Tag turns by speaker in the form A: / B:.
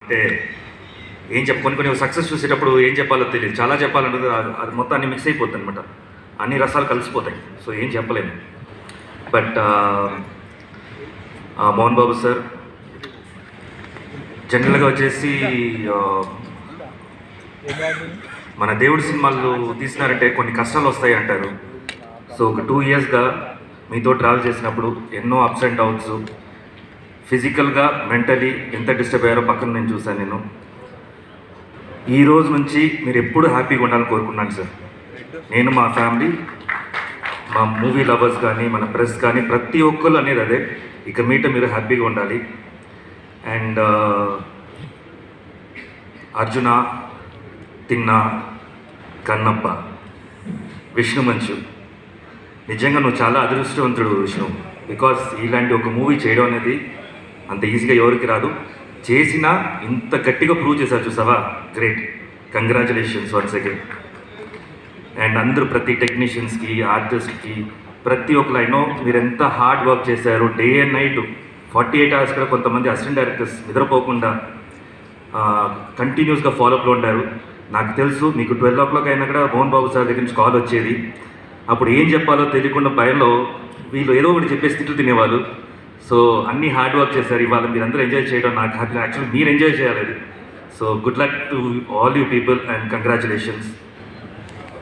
A: అంటే ఏం కొన్ని సక్సెస్ చూసేటప్పుడు ఏం చెప్పాలో తెలియదు, చాలా చెప్పాలంటే అది మొత్తం అన్ని మిక్స్ అయిపోతుంది అనమాట, అన్ని రసాలు కలిసిపోతాయి. సో ఏం చెప్పలేము. బట్ మోహన్ బాబు సార్ జనరల్గా వచ్చేసి మన దేవుడి సినిమాలు తీసినారంటే కొన్ని కష్టాలు వస్తాయి అంటారు. సో ఒక 2 ఇయర్స్గా మీతో ట్రావెల్ చేసినప్పుడు ఎన్నో అప్స్ అండ్ డౌన్స్, ఫిజికల్గా మెంటలీ ఎంత డిస్టర్బ్ అయ్యారో పక్కన నేను చూశాను. నేను ఈ రోజు నుంచి మీరు ఎప్పుడు హ్యాపీగా ఉండాలని కోరుకున్నాను సార్. నేను, మా ఫ్యామిలీ, మా మూవీ లవర్స్ కానీ, మన ప్రెస్ కానీ, ప్రతి ఒక్కరు అనేది అదే, ఇక మీట మీరు హ్యాపీగా ఉండాలి. అండ్ అర్జున, తిన్నా, కన్నప్ప, విష్ణు మంచు, నిజంగా నువ్వు చాలా అదృష్టవంతుడు విష్ణు. బికాస్ ఇలాంటి ఒక మూవీ చేయడం అనేది అంత ఈజీగా ఎవరికి రాదు. చేసినా ఇంత గట్టిగా ప్రూవ్ చేశారు చూసావా, great. Congratulations once again. And అందరూ ప్రతి టెక్నీషియన్స్కి, ఆర్టిస్ట్కి, ప్రతి ఒక్కరు అయినో మీరు ఎంత హార్డ్ వర్క్ చేశారు. డే అండ్ నైట్ 48 hours కూడా కొంతమంది అసిస్టెంట్ డైరెక్టర్స్ నిద్రపోకుండా కంటిన్యూస్గా ఫాలోఅప్లో ఉంటారు. నాకు తెలుసు మీకు 12 o'clock అయినా కూడా మోహన్ బాబు సార్ దగ్గర నుంచి కాల్ వచ్చేది. అప్పుడు ఏం చెప్పాలో తెలియకుండా భయంలో వీళ్ళు ఏదో ఒకటి చెప్పేసి తిట్లు తినేవాళ్ళు. సో అన్ని హార్డ్ వర్క్ చేశారు. ఇవాళ మీరందరూ ఎంజాయ్ చేయడం నాకు హ్యాపీ. యాక్చువల్లీ మీరు ఎంజాయ్ చేయాలి. So good luck to all you people and congratulations.